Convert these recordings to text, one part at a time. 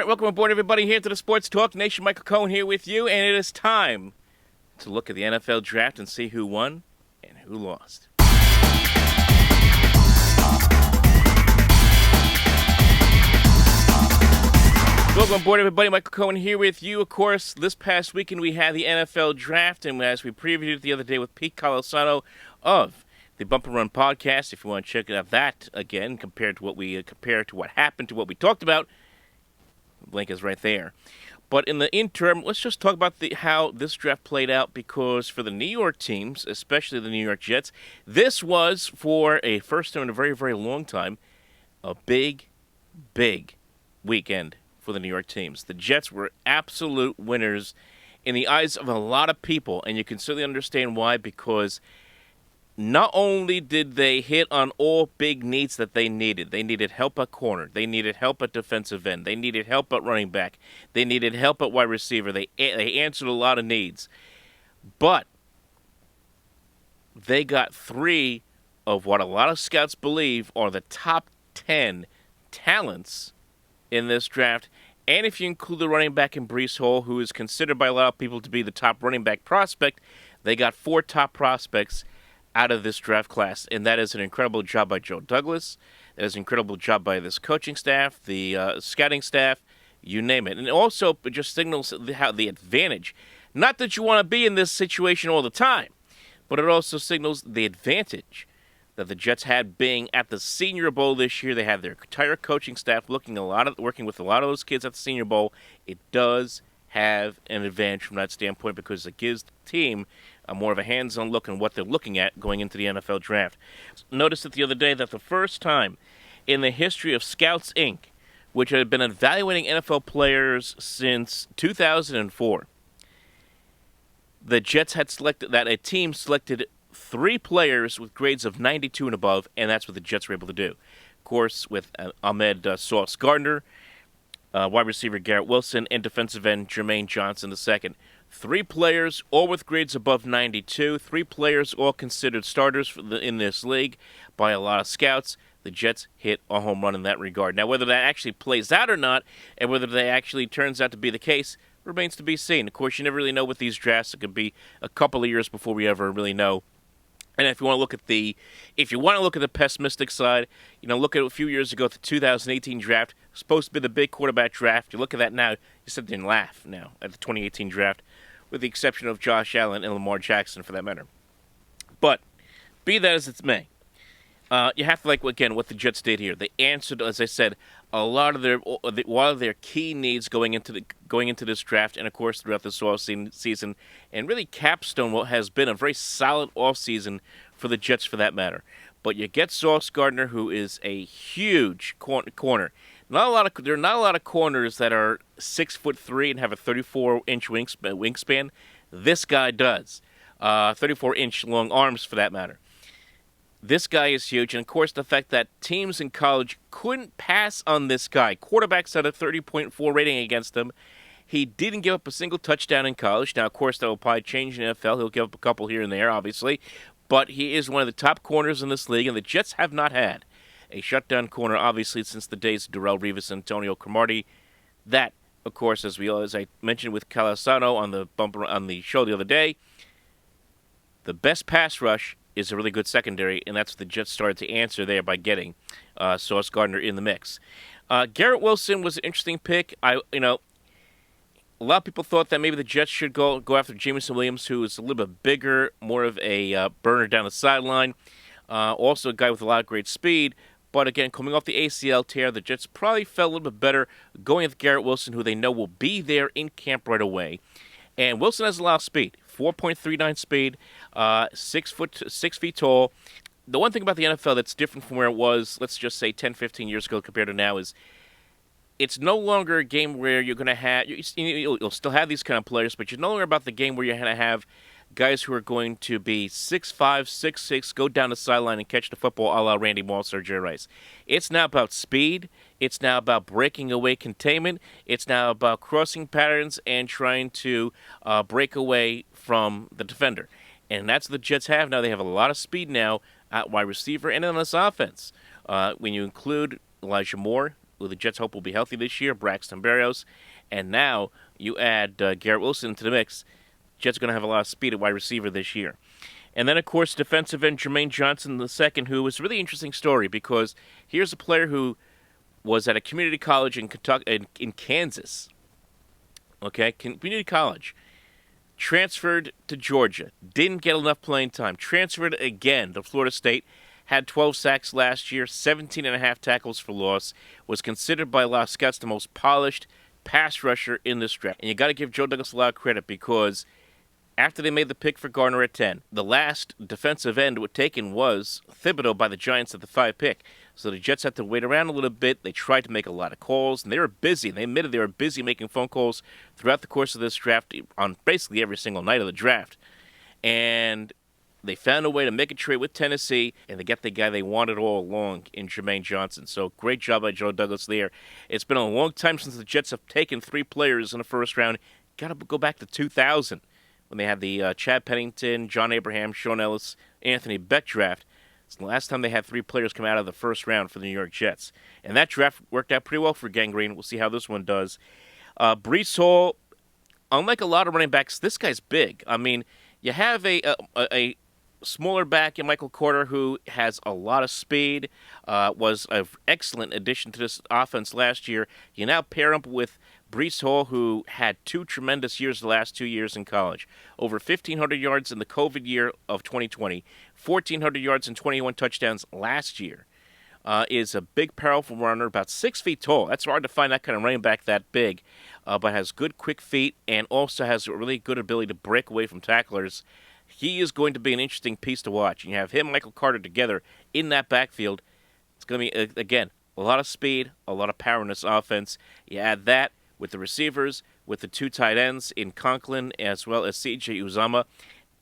right, welcome aboard, everybody, here to the Sports Talk Nation. Michael Cohen here with you, and it is time to look at the NFL draft and see who won and who lost. Welcome aboard, everybody. Michael Cohen here with you. Of course, this past weekend we had the NFL draft, and as we previewed it the other day with Pete Colasano of the Bump and Run podcast, if you want to check out that again, compared to what happened to what we talked about, the link is right there. But in the interim, let's just talk about how this draft played out, because for the New York teams, especially the New York Jets, this was, for a first time in a very, very long time, a big, big weekend for the New York teams. The Jets were absolute winners in the eyes of a lot of people, and you can certainly understand why, because not only did they hit on all big needs that they needed help at corner, they needed help at defensive end, they needed help at running back, they needed help at wide receiver, they answered a lot of needs. But they got three of what a lot of scouts believe are the top 10 talents in this draft. And if you include the running back in Breece Hall, who is considered by a lot of people to be the top running back prospect, they got four top prospects out of this draft class, and that is an incredible job by Joe Douglas. That is an incredible job by this coaching staff, the scouting staff, you name it. And also, it just signals how the advantage, not that you want to be in this situation all the time, but it also signals the advantage that the Jets had being at the Senior Bowl this year. They had their entire coaching staff working with a lot of those kids at the Senior Bowl. It does have an advantage from that standpoint, because it gives the team more of a hands-on look on what they're looking at going into the NFL draft. Noticed it the other day that the first time in the history of Scouts, Inc., which had been evaluating NFL players since 2004, the Jets had selected that a team selected three players with grades of 92 and above, and that's what the Jets were able to do. Of course, with Ahmed Sauce Gardner, wide receiver Garrett Wilson, and defensive end Jermaine Johnson II. Three players, all with grades above 92. Three players, all considered starters in this league by a lot of scouts. The Jets hit a home run in that regard. Now, whether that actually plays out or not, and whether that actually turns out to be the case, remains to be seen. Of course, you never really know with these drafts. It could be a couple of years before we ever really know. And if you want to look at the pessimistic side, look at a few years ago, the 2018 draft, supposed to be the big quarterback draft. You look at that now, you sit there and laugh now at the 2018 draft, with the exception of Josh Allen and Lamar Jackson, for that matter. But be that as it may, you have to like, again, what the Jets did here. They answered, as I said, a lot of their key needs going into this draft, and of course throughout this offseason, and really capstone what has been a very solid offseason for the Jets, for that matter. But you get Sauce Gardner, who is a huge corner. There are not a lot of corners that are 6'3" and have a 34-inch wingspan. This guy does. 34-inch long arms, for that matter. This guy is huge, and of course the fact that teams in college couldn't pass on this guy. Quarterbacks had a 30.4 rating against him. He didn't give up a single touchdown in college. Now, of course, that will probably change in the NFL. He'll give up a couple here and there, obviously. But he is one of the top corners in this league, and the Jets have not had a shutdown corner, obviously, since the days of Darrelle Revis and Antonio Cromartie. That, of course, as I mentioned with Colasano on the show the other day, the best pass rush is a really good secondary, and that's what the Jets started to answer there by getting Sauce Gardner in the mix. Garrett Wilson was an interesting pick. A lot of people thought that maybe the Jets should go after Jameson Williams, who is a little bit bigger, more of a burner down the sideline. Also a guy with a lot of great speed. But again, coming off the ACL tear, the Jets probably felt a little bit better going with Garrett Wilson, who they know will be there in camp right away. And Wilson has a lot of speed, 4.39 speed, 6 feet tall. The one thing about the NFL that's different from where it was, let's just say 10, 15 years ago compared to now, is it's no longer a game where you're going to have, you'll still have these kind of players, but you're no longer about the game where you're going to have guys who are going to be 6'5", 6'6", go down the sideline and catch the football a la Randy Moss or Jerry Rice. It's now about speed. It's now about breaking away containment. It's now about crossing patterns and trying to break away from the defender. And that's what the Jets have now. They have a lot of speed now at wide receiver and on this offense. When you include Elijah Moore, who the Jets hope will be healthy this year, Braxton Berrios. And now you add Garrett Wilson to the mix. Jets are going to have a lot of speed at wide receiver this year. And then, of course, defensive end Jermaine Johnson II, who was a really interesting story because here's a player who was at a community college in Kentucky, in Kansas. Okay, community college. Transferred to Georgia. Didn't get enough playing time. Transferred again to Florida State. Had 12 sacks last year, 17.5 tackles for loss. Was considered by a lot of scouts the most polished pass rusher in this draft. And you got to give Joe Douglas a lot of credit because after they made the pick for Gardner at 10, the last defensive end taken was Thibodeau by the Giants at the 5 pick. So the Jets had to wait around a little bit. They tried to make a lot of calls, and they were busy. They admitted they were busy making phone calls throughout the course of this draft on basically every single night of the draft. And they found a way to make a trade with Tennessee, and they get the guy they wanted all along in Jermaine Johnson. So great job by Joe Douglas there. It's been a long time since the Jets have taken 3 players in the first round. Got to go back to 2000 when they had the Chad Pennington, John Abraham, Sean Ellis, Anthony Beck draft. It's the last time they had 3 players come out of the first round for the New York Jets. And that draft worked out pretty well for Gangrene. We'll see how this one does. Breece Hall, unlike a lot of running backs, this guy's big. I mean, you have a smaller back in Michael Carter who has a lot of speed, was an excellent addition to this offense last year. You now pair him with Breece Hall, who had 2 tremendous years the last 2 years in college. Over 1,500 yards in the COVID year of 2020, 1,400 yards and 21 touchdowns last year. Is a big, powerful runner, about 6 feet tall. That's hard to find that kind of running back that big, but has good, quick feet and also has a really good ability to break away from tacklers. He is going to be an interesting piece to watch. And you have him and Michael Carter together in that backfield. It's going to be, again, a lot of speed, a lot of power in this offense. You add that with the receivers, with the 2 tight ends in Conklin as well as C.J. Uzomah.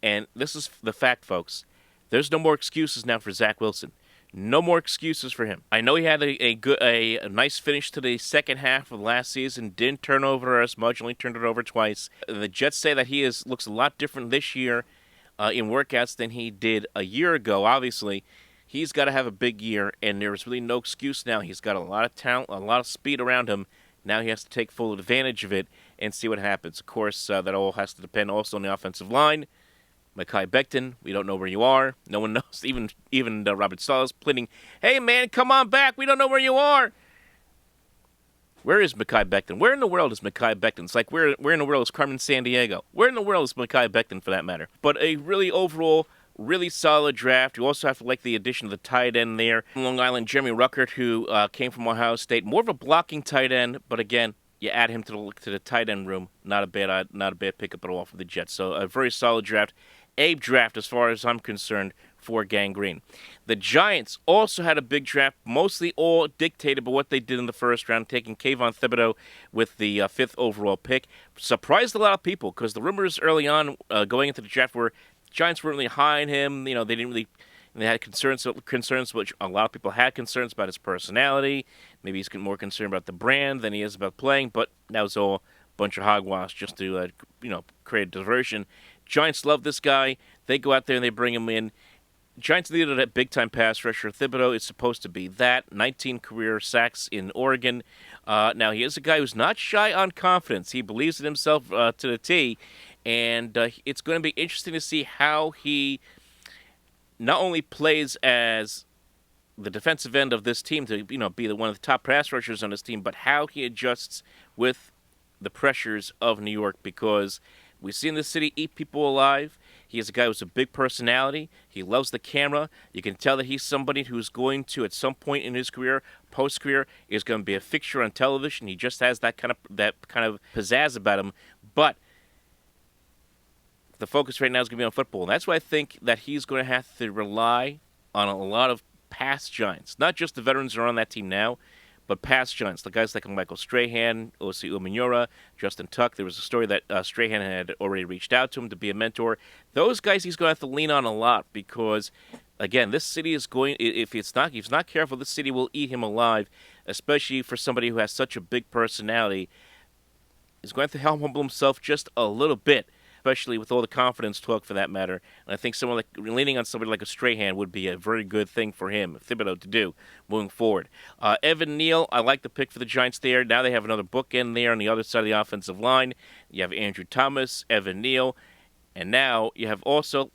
And this is the fact, folks. There's no more excuses now for Zach Wilson. No more excuses for him. I know he had a nice finish to the second half of last season. Didn't turn over as much, only turned it over twice. The Jets say that he looks a lot different this year in workouts than he did a year ago. Obviously, he's got to have a big year, and there's really no excuse now. He's got a lot of talent, a lot of speed around him. Now he has to take full advantage of it and see what happens. Of course, that all has to depend also on the offensive line. Mekhi Becton, we don't know where you are. No one knows. Even Robert Saleh's pleading, "Hey, man, come on back. We don't know where you are." Where is Mekhi Becton? Where in the world is Mekhi Becton? It's like where in the world is Carmen Sandiego? Where in the world is Mekhi Becton, for that matter? But a really overall, really solid draft. You also have to like the addition of the tight end there. From Long Island, Jeremy Ruckert, who came from Ohio State. More of a blocking tight end, but again, you add him to the tight end room. Not a bad pickup at all for the Jets. So a very solid draft. A draft, as far as I'm concerned, for Gangrene. The Giants also had a big draft, mostly all dictated by what they did in the first round, taking Kayvon Thibodeau with the 5th overall pick. Surprised a lot of people because the rumors early on going into the draft were Giants weren't really high on him. You know, they had concerns, which a lot of people had concerns about his personality. Maybe he's more concerned about the brand than he is about playing, but that was all a bunch of hogwash just to create a diversion. Giants love this guy. They go out there and they bring him in. Giants needed a big-time pass rusher. Thibodeau is supposed to be that. 19 career sacks in Oregon. Now, he is a guy who's not shy on confidence. He believes in himself to the T, and it's going to be interesting to see how he not only plays as the defensive end of this team to be one of the top pass rushers on this team, but how he adjusts with the pressures of New York, because we've seen this city eat people alive. He is a guy who's a big personality. He loves the camera. You can tell that he's somebody who's going to, at some point in his career, post-career, is going to be a fixture on television. He just has that kind of pizzazz about him. But the focus right now is going to be on football. And that's why I think that he's going to have to rely on a lot of past Giants. Not just the veterans who are on that team now, but past Giants, the guys like Michael Strahan, Osi Umenyiora, Justin Tuck. There was a story that Strahan had already reached out to him to be a mentor. Those guys he's going to have to lean on a lot because, again, this city is going, if he's not careful, this city will eat him alive, especially for somebody who has such a big personality. He's going to have to humble himself just a little bit especially with all the confidence talk for that matter. And I think someone like leaning on somebody like a Strahan would be a very good thing for him, Thibodeau, to do moving forward. Evan Neal, I like the pick for the Giants there. Now they have another bookend there on the other side of the offensive line. You have Andrew Thomas, Evan Neal, and now you have also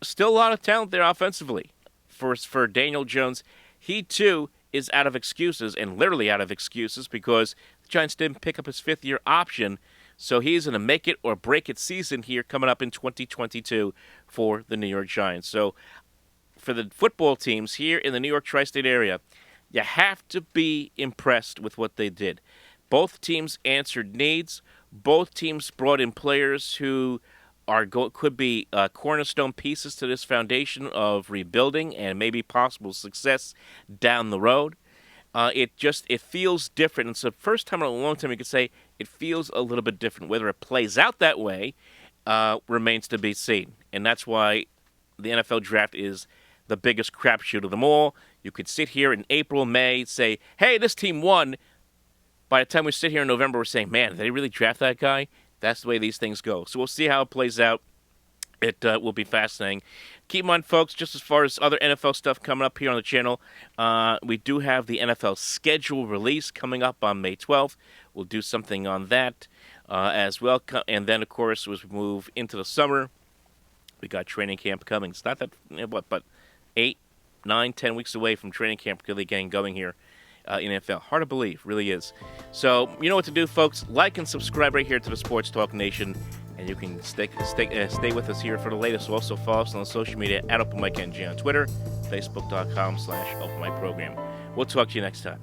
still a lot of talent there offensively for Daniel Jones. He, too, is out of excuses, and literally out of excuses, because the Giants didn't pick up his fifth-year option. So he's in a make-it-or-break-it season here coming up in 2022 for the New York Giants. So for the football teams here in the New York tri-state area, you have to be impressed with what they did. Both teams answered needs. Both teams brought in players who could be cornerstone pieces to this foundation of rebuilding and maybe possible success down the road. It feels different. It's the first time in a long time you could say it feels a little bit different. Whether it plays out that way remains to be seen. And that's why the NFL draft is the biggest crapshoot of them all. You could sit here in April, May, say, hey, this team won. By the time we sit here in November, we're saying, man, did they really draft that guy? That's the way these things go. So we'll see how it plays out. It will be fascinating. Keep in mind, folks, just as far as other NFL stuff coming up here on the channel, we do have the NFL schedule release coming up on May 12th. We'll do something on that as well. And then, of course, as we move into the summer, we got training camp coming. It's not that, but 8, 9, 10 weeks away from training camp really getting going here in NFL. Hard to believe, really is. So, you know what to do, folks. Like and subscribe right here to the Sports Talk Nation. And you can stay with us here for the latest. Also, follow us on social media at OpenMikeNG on Twitter, Facebook.com/OpenMikeProgram. We'll talk to you next time.